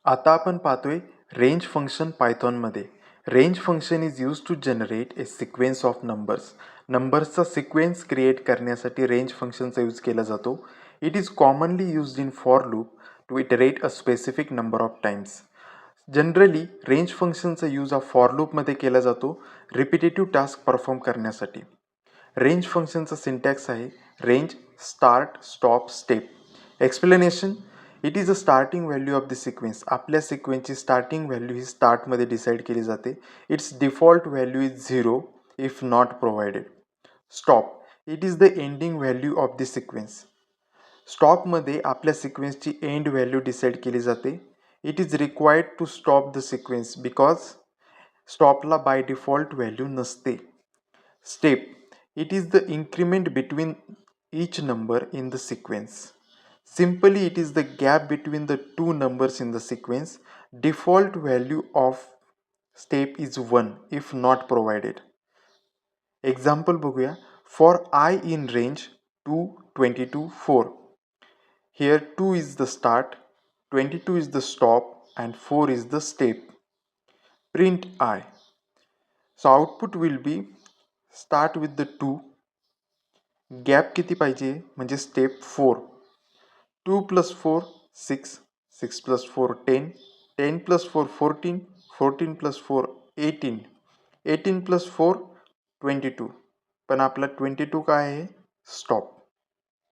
आता आपण पाहतोय रेंज फंक्शन पायथॉनमध्ये. Range function is use to generate a sequence of numbers. नंबर्सचा सिक्वेन्स क्रिएट करण्यासाठी रेंज फंक्शनचा यूज केला जातो. It is commonly used in for loop to iterate a specific number of times. Generally range फंक्शनचा use हा for लूपमध्ये केला जातो रिपिटेटिव्ह टास्क परफॉर्म करण्यासाठी. रेंज फंक्शनचा सिंटॅक्स आहे range start stop step. Explanation: it is a starting value of the sequence. आपल्या सिक्वेन्सची starting value ही स्टार्टमध्ये डिसाईड केली जाते. Its default value is 0 if not provided. Stop: it is the ending value of the sequence. स्टॉपमध्ये आपल्या सिक्वेन्सची end value decide केली जाते. It is required to stop the sequence because स्टॉपला बाय डिफॉल्ट व्हॅल्यू नसते. Step: it is the increment between each number in the sequence. Simply, it is the gap between the two numbers in the sequence. Default value of step is 1 if not provided. Example बघूया. For I in range 2, 22, 4. Here 2 is the start, 22 is the stop and 4 is the step. Print I. So output will be start with the 2. Gap किती पाहिजे म्हणजे step 4. 2 + 4 6, 6 + 4 10, 10 + 4 14, 14 + 4 18, 18 + 4 22. पण आपला 22 काय आहे? Stop.